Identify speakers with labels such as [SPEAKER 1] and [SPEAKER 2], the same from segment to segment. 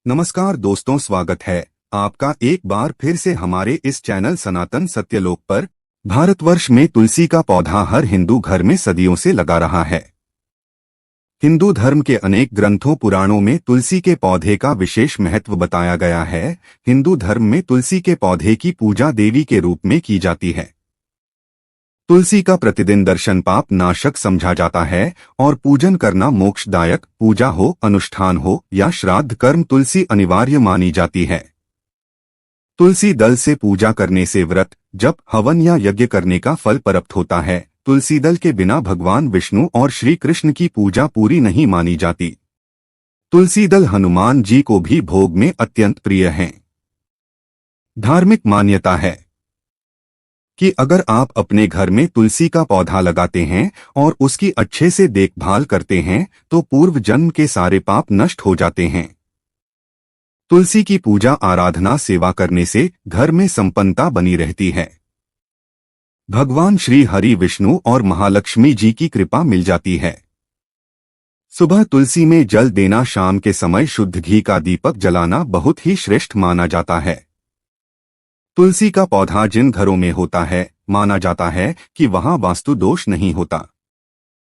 [SPEAKER 1] नमस्कार दोस्तों, स्वागत है आपका एक बार फिर से हमारे इस चैनल सनातन सत्यलोक पर। भारतवर्ष में तुलसी का पौधा हर हिंदू घर में सदियों से लगा रहा है। हिंदू धर्म के अनेक ग्रंथों पुराणों में तुलसी के पौधे का विशेष महत्व बताया गया है। हिंदू धर्म में तुलसी के पौधे की पूजा देवी के रूप में की जाती है। तुलसी का प्रतिदिन दर्शन पाप नाशक समझा जाता है और पूजन करना मोक्षदायक। पूजा हो, अनुष्ठान हो या श्राद्ध कर्म, तुलसी अनिवार्य मानी जाती है। तुलसी दल से पूजा करने से व्रत, जप, हवन या यज्ञ करने का फल प्राप्त होता है। तुलसी दल के बिना भगवान विष्णु और श्री कृष्ण की पूजा पूरी नहीं मानी जाती। तुलसी दल हनुमान जी को भी भोग में अत्यंत प्रिय हैं। धार्मिक मान्यता है कि अगर आप अपने घर में तुलसी का पौधा लगाते हैं और उसकी अच्छे से देखभाल करते हैं तो पूर्व जन्म के सारे पाप नष्ट हो जाते हैं। तुलसी की पूजा आराधना सेवा करने से घर में संपन्नता बनी रहती है। भगवान श्री हरि, विष्णु और महालक्ष्मी जी की कृपा मिल जाती है। सुबह तुलसी में जल देना, शाम के समय शुद्ध घी का दीपक जलाना बहुत ही श्रेष्ठ माना जाता है। तुलसी का पौधा जिन घरों में होता है, माना जाता है कि वहां वास्तु दोष नहीं होता।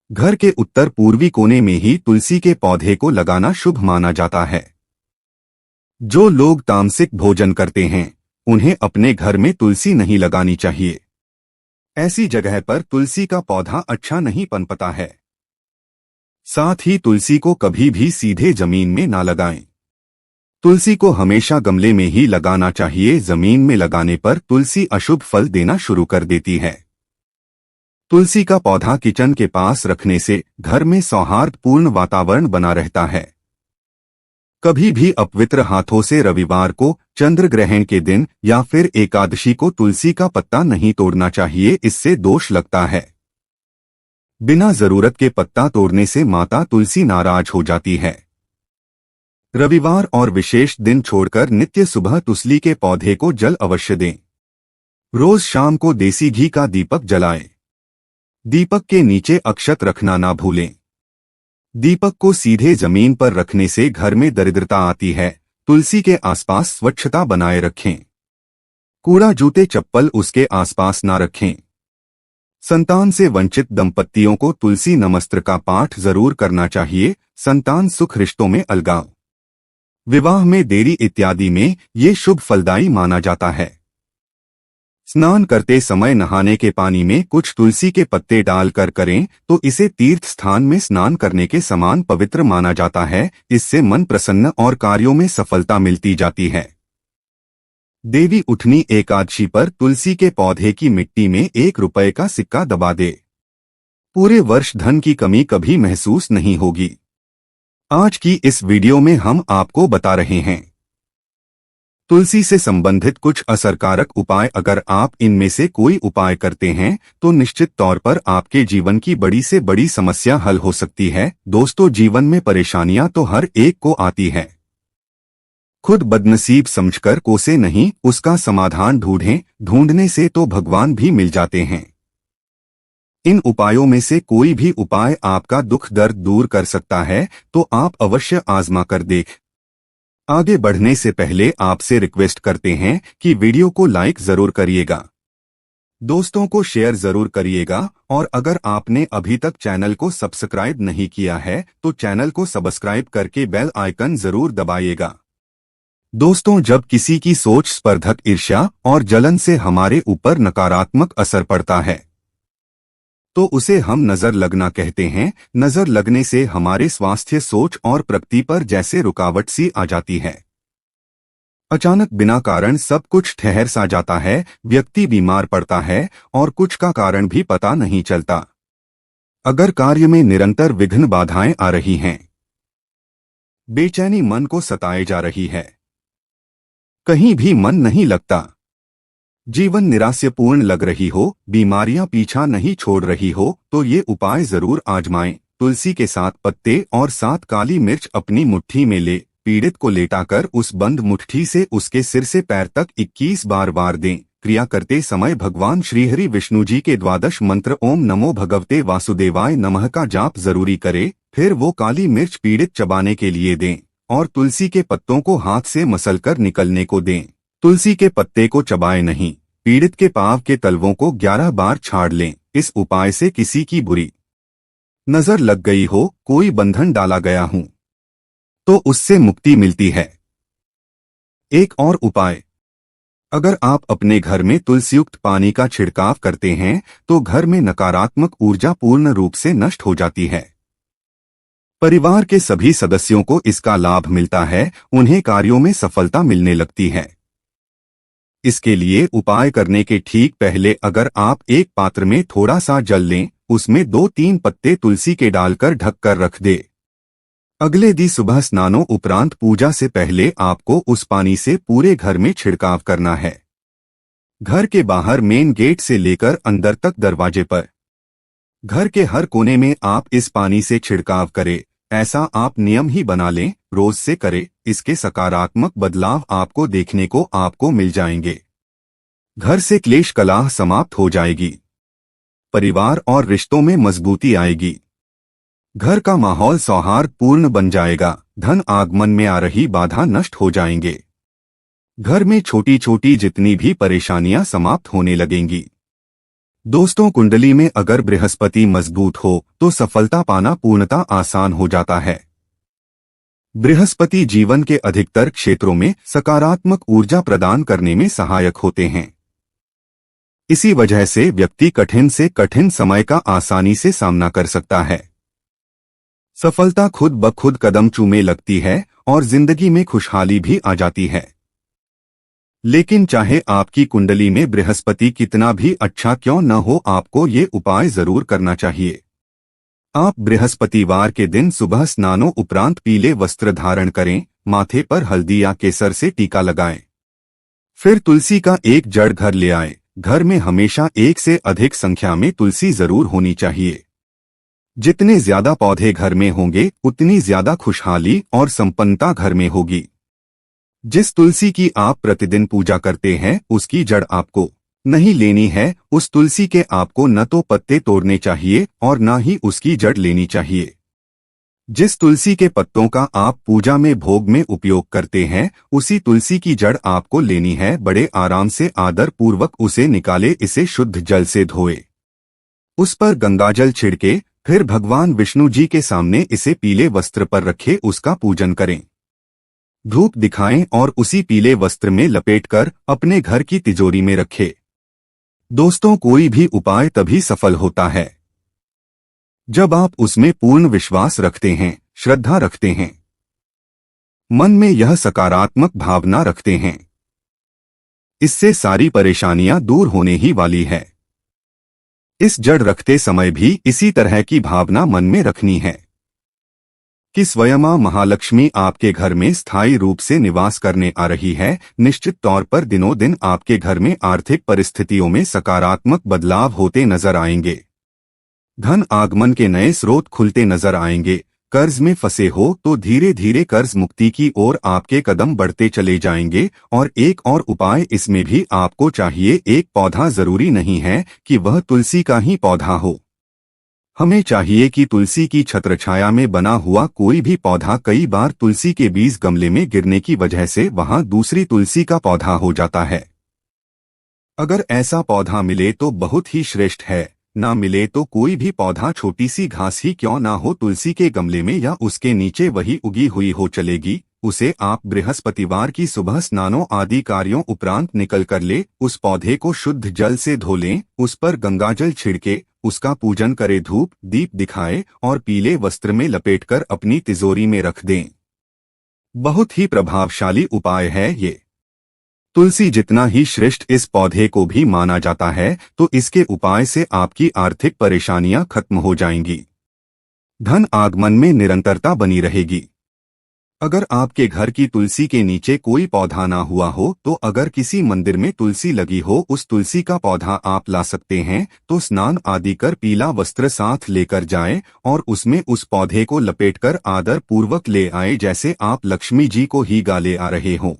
[SPEAKER 1] घर के उत्तर पूर्वी कोने में ही तुलसी के पौधे को लगाना शुभ माना जाता है। जो लोग तामसिक भोजन करते हैं उन्हें अपने घर में तुलसी नहीं लगानी चाहिए। ऐसी जगह पर तुलसी का पौधा अच्छा नहीं पनपता है। साथ ही तुलसी को कभी भी सीधे जमीन में ना लगाएं। तुलसी को हमेशा गमले में ही लगाना चाहिए। जमीन में लगाने पर तुलसी अशुभ फल देना शुरू कर देती है। तुलसी का पौधा किचन के पास रखने से घर में सौहार्दपूर्ण वातावरण बना रहता है। कभी भी अपवित्र हाथों से रविवार को, चंद्र ग्रहण के दिन या फिर एकादशी को तुलसी का पत्ता नहीं तोड़ना चाहिए, इससे दोष लगता है। बिना जरूरत के पत्ता तोड़ने से माता तुलसी नाराज हो जाती है। रविवार और विशेष दिन छोड़कर नित्य सुबह तुलसी के पौधे को जल अवश्य दें। रोज शाम को देसी घी का दीपक जलाएं। दीपक के नीचे अक्षत रखना ना भूलें। दीपक को सीधे जमीन पर रखने से घर में दरिद्रता आती है। तुलसी के आसपास स्वच्छता बनाए रखें। कूड़ा, जूते, चप्पल उसके आसपास ना रखें। संतान से वंचित दंपत्तियों को तुलसी नमस्त्र का पाठ जरूर करना चाहिए। संतान सुख, रिश्तों में अलगाव, विवाह में देरी इत्यादि में ये शुभ फलदायी माना जाता है। स्नान करते समय नहाने के पानी में कुछ तुलसी के पत्ते डालकर करें तो इसे तीर्थ स्थान में स्नान करने के समान पवित्र माना जाता है। इससे मन प्रसन्न और कार्यों में सफलता मिलती जाती है। देवी उठनी एकादशी पर तुलसी के पौधे की मिट्टी में 1 रुपए का सिक्का दबा दे। पूरे वर्ष धन की कमी कभी महसूस नहीं होगी। आज की इस वीडियो में हम आपको बता रहे हैं तुलसी से संबंधित कुछ असरकारक उपाय। अगर आप इनमें से कोई उपाय करते हैं तो निश्चित तौर पर आपके जीवन की बड़ी से बड़ी समस्या हल हो सकती है। दोस्तों, जीवन में परेशानियां तो हर एक को आती है। खुद बदनसीब समझकर कोसे नहीं, उसका समाधान ढूंढें। ढूंढने से तो भगवान भी मिल जाते हैं। इन उपायों में से कोई भी उपाय आपका दुख दर्द दूर कर सकता है, तो आप अवश्य आजमा कर देख। आगे बढ़ने से पहले आपसे रिक्वेस्ट करते हैं कि वीडियो को लाइक जरूर करिएगा, दोस्तों को शेयर जरूर करिएगा और अगर आपने अभी तक चैनल को सब्सक्राइब नहीं किया है तो चैनल को सब्सक्राइब करके बेल आइकन जरूर दबाइएगा। दोस्तों, जब किसी की सोच, स्पर्धक, ईर्ष्या और जलन से हमारे ऊपर नकारात्मक असर पड़ता है तो उसे हम नजर लगना कहते हैं। नजर लगने से हमारे स्वास्थ्य, सोच और प्रगति पर जैसे रुकावट सी आ जाती है। अचानक बिना कारण सब कुछ ठहर सा जाता है। व्यक्ति बीमार पड़ता है और कुछ का कारण भी पता नहीं चलता। अगर कार्य में निरंतर विघ्न बाधाएं आ रही हैं, बेचैनी मन को सताए जा रही है, कहीं भी मन नहीं लगता, जीवन निराशापूर्ण लग रही हो, बीमारियां पीछा नहीं छोड़ रही हो, तो ये उपाय जरूर आजमाएं। तुलसी के 7 पत्ते और 7 काली मिर्च अपनी मुट्ठी में ले पीड़ित को लेटाकर उस बंद मुट्ठी से उसके सिर से पैर तक 21 बार वार दें। क्रिया करते समय भगवान श्रीहरि विष्णु जी के 12 मंत्र ओम नमो भगवते वासुदेवाय नमः का जाप जरूरी करे। फिर वो काली मिर्च पीड़ित चबाने के लिए दें और तुलसी के पत्तों को हाथ से मसलकर निकलने को दें। तुलसी के पत्ते को चबाएं नहीं। पीड़ित के पांव के तलवों को 11 बार छाड़ लें। इस उपाय से किसी की बुरी नजर लग गई हो, कोई बंधन डाला गया हूं, तो उससे मुक्ति मिलती है। एक और उपाय, अगर आप अपने घर में तुलसीयुक्त पानी का छिड़काव करते हैं तो घर में नकारात्मक ऊर्जा पूर्ण रूप से नष्ट हो जाती है। परिवार के सभी सदस्यों को इसका लाभ मिलता है, उन्हें कार्यों में सफलता मिलने लगती है। इसके लिए उपाय करने के ठीक पहले अगर आप एक पात्र में थोड़ा सा जल लें, उसमें 2-3 पत्ते तुलसी के डालकर ढककर रख दे। अगले दिन सुबह स्नानों उपरांत पूजा से पहले आपको उस पानी से पूरे घर में छिड़काव करना है। घर के बाहर मेन गेट से लेकर अंदर तक दरवाजे पर, घर के हर कोने में आप इस पानी से छिड़काव करें। ऐसा आप नियम ही बना लें, रोज से करें। इसके सकारात्मक बदलाव आपको देखने को आपको मिल जाएंगे। घर से क्लेश कलह समाप्त हो जाएगी। परिवार और रिश्तों में मजबूती आएगी। घर का माहौल सौहार्दपूर्ण बन जाएगा। धन आगमन में आ रही बाधा नष्ट हो जाएंगे। घर में छोटी छोटी जितनी भी परेशानियां समाप्त होने लगेंगी। दोस्तों, कुंडली में अगर बृहस्पति मजबूत हो तो सफलता पाना पूर्णतः आसान हो जाता है। बृहस्पति जीवन के अधिकतर क्षेत्रों में सकारात्मक ऊर्जा प्रदान करने में सहायक होते हैं। इसी वजह से व्यक्ति कठिन से कठिन समय का आसानी से सामना कर सकता है। सफलता खुद ब खुद कदम चूमे लगती है और जिंदगी में खुशहाली भी आ जाती है। लेकिन चाहे आपकी कुंडली में बृहस्पति कितना भी अच्छा क्यों न हो, आपको ये उपाय जरूर करना चाहिए। आप बृहस्पतिवार के दिन सुबह स्नानों उपरांत पीले वस्त्र धारण करें, माथे पर हल्दी या केसर से टीका लगाएं। फिर तुलसी का एक जड़ घर ले आए। घर में हमेशा एक से अधिक संख्या में तुलसी जरूर होनी चाहिए। जितने ज्यादा पौधे घर में होंगे उतनी ज्यादा खुशहाली और संपन्नता घर में होगी। जिस तुलसी की आप प्रतिदिन पूजा करते हैं उसकी जड़ आपको नहीं लेनी है। उस तुलसी के आपको न तो पत्ते तोड़ने चाहिए और न ही उसकी जड़ लेनी चाहिए। जिस तुलसी के पत्तों का आप पूजा में भोग में उपयोग करते हैं उसी तुलसी की जड़ आपको लेनी है। बड़े आराम से आदर पूर्वक उसे निकाले, इसे शुद्ध जल से धोए, उस पर गंगाजल छिड़के, फिर भगवान विष्णु जी के सामने इसे पीले वस्त्र पर रखे, उसका पूजन करें। धूप दिखाएं और उसी पीले वस्त्र में लपेटकर अपने घर की तिजोरी में रखें। दोस्तों, कोई भी उपाय तभी सफल होता है जब आप उसमें पूर्ण विश्वास रखते हैं, श्रद्धा रखते हैं, मन में यह सकारात्मक भावना रखते हैं। इससे सारी परेशानियां दूर होने ही वाली है। इस जड़ रखते समय भी इसी तरह की भावना मन में रखनी है कि स्वयं मां महालक्ष्मी आपके घर में स्थायी रूप से निवास करने आ रही है। निश्चित तौर पर दिनों दिन आपके घर में आर्थिक परिस्थितियों में सकारात्मक बदलाव होते नजर आएंगे। धन आगमन के नए स्रोत खुलते नजर आएंगे। कर्ज में फंसे हो तो धीरे धीरे कर्ज मुक्ति की ओर आपके कदम बढ़ते चले जाएंगे। और एक और उपाय इसमें भी आपको चाहिए। एक पौधा जरूरी नहीं है कि वह तुलसी का ही पौधा हो। हमें चाहिए कि तुलसी की छत्रछाया में बना हुआ कोई भी पौधा। कई बार तुलसी के बीज गमले में गिरने की वजह से वहां दूसरी तुलसी का पौधा हो जाता है। अगर ऐसा पौधा मिले तो बहुत ही श्रेष्ठ है, ना मिले तो कोई भी पौधा, छोटी सी घास ही क्यों ना हो, तुलसी के गमले में या उसके नीचे वही उगी हुई हो चलेगी। उसे आप बृहस्पतिवार की सुबह स्नानों आदि कार्यों उपरांत निकल कर ले। उस पौधे को शुद्ध जल से धो लें, उस पर गंगाजल छिड़के, उसका पूजन करे, धूप दीप दिखाए और पीले वस्त्र में लपेटकर अपनी तिजोरी में रख दें। बहुत ही प्रभावशाली उपाय है ये। तुलसी जितना ही श्रेष्ठ इस पौधे को भी माना जाता है, तो इसके उपाय से आपकी आर्थिक परेशानियां खत्म हो जाएंगी। धन आगमन में निरंतरता बनी रहेगी। अगर आपके घर की तुलसी के नीचे कोई पौधा ना हुआ हो तो अगर किसी मंदिर में तुलसी लगी हो, उस तुलसी का पौधा आप ला सकते हैं। तो स्नान आदि कर पीला वस्त्र साथ लेकर जाएं और उसमें उस पौधे को लपेटकर आदर पूर्वक ले आए, जैसे आप लक्ष्मी जी को ही गाले आ रहे हों।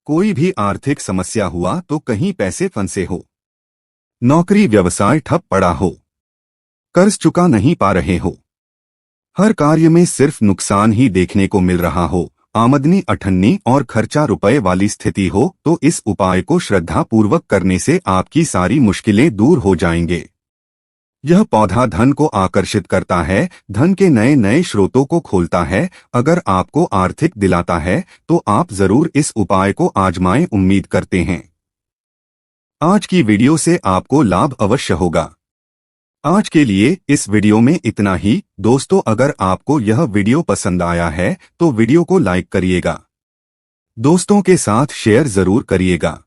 [SPEAKER 1] कोई भी आर्थिक समस्या हुआ तो कहीं पैसे फंसे हो, नौकरी व्यवसाय ठप पड़ा हो, कर्ज चुका नहीं पा रहे हो, हर कार्य में सिर्फ नुकसान ही देखने को मिल रहा हो, आमदनी अठन्नी और खर्चा रुपए वाली स्थिति हो, तो इस उपाय को श्रद्धा पूर्वक करने से आपकी सारी मुश्किलें दूर हो जाएंगे। यह पौधा धन को आकर्षित करता है, धन के नए नए स्रोतों को खोलता है। अगर आपको आर्थिक दिलाता है तो आप जरूर इस उपाय को आजमाएं, उम्मीद करते हैं आज की वीडियो से आपको लाभ अवश्य होगा। आज के लिए इस वीडियो में इतना ही। दोस्तों, अगर आपको यह वीडियो पसंद आया है तो वीडियो को लाइक करिएगा, दोस्तों के साथ शेयर जरूर करिएगा।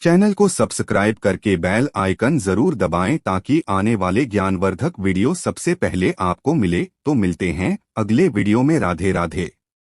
[SPEAKER 1] चैनल को सब्सक्राइब करके बेल आइकन जरूर दबाएं ताकि आने वाले ज्ञानवर्धक वीडियो सबसे पहले आपको मिले। तो मिलते हैं अगले वीडियो में। राधे राधे।